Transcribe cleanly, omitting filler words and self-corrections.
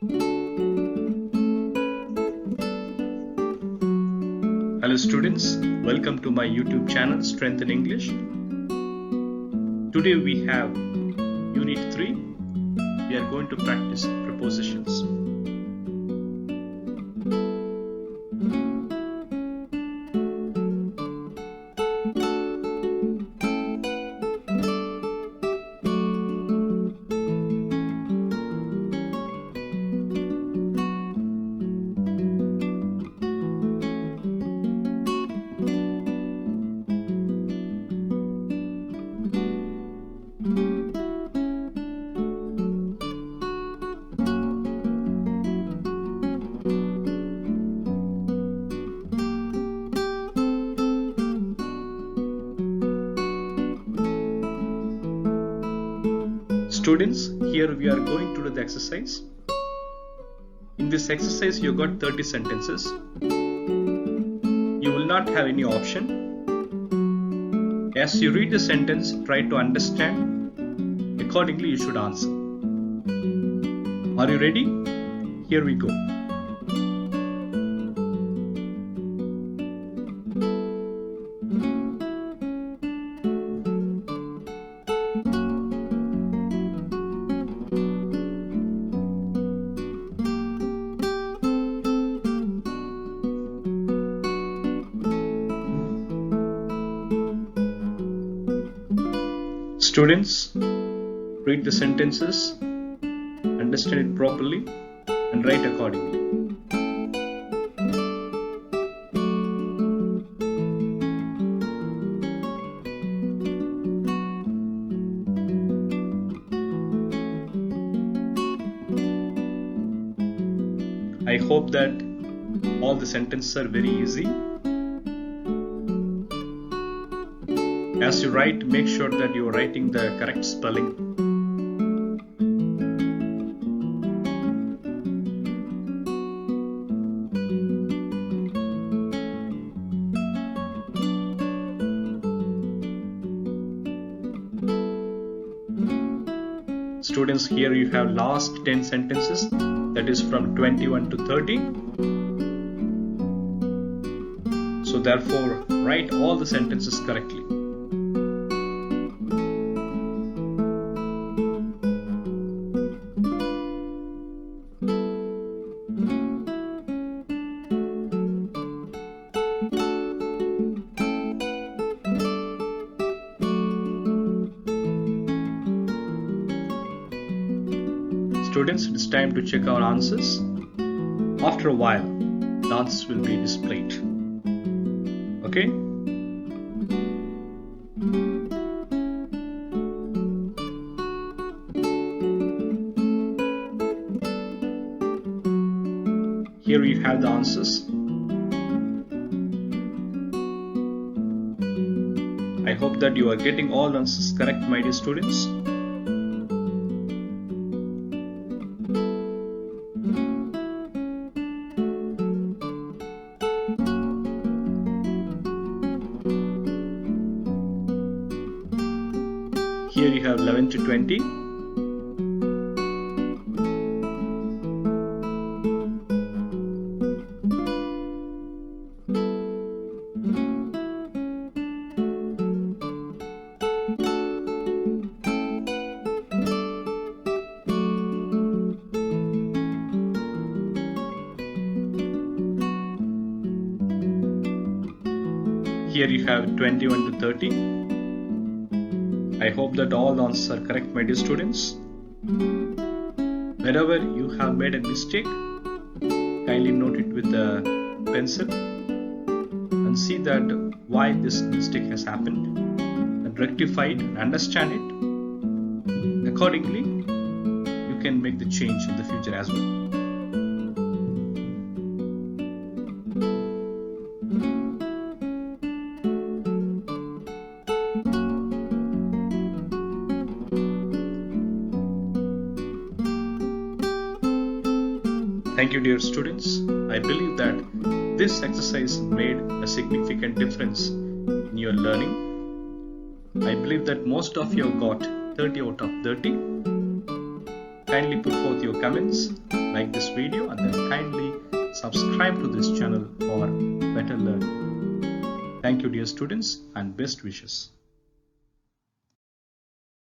Hello students, welcome to my YouTube channel Strengthen English. Today we have Unit 3. We are going to practice prepositions. Students, here we are going to do the exercise. In this exercise, you got 30 sentences. You will not have any option. As you read the sentence, try to understand. Accordingly, you should answer. Are you ready? Here we go. Students, read the sentences, understand it properly, and write accordingly. I hope that all the sentences are very easy. As you write, make sure that you are writing the correct spelling. Students, here you have last 10 sentences, that is from 21 to 30. So therefore, write all the sentences correctly. Students, it is time to check our answers. After a while, the answers will be displayed. Okay? Here we have the answers. I hope that you are getting all the answers correct, my dear students. Here you have 11 to 20. Here you have 21 to 30. I hope that all the answers are correct, my dear students. Wherever you have made a mistake, kindly note it with a pencil and see that why this mistake has happened and rectify it and understand it. Accordingly, you can make the change in the future as well. Thank you, dear students. I believe that this exercise made a significant difference in your learning. I believe that most of you have got 30 out of 30. kindly put forth your comments, like this video, and then kindly subscribe to this channel for better learning. Thank you, dear students, and best wishes.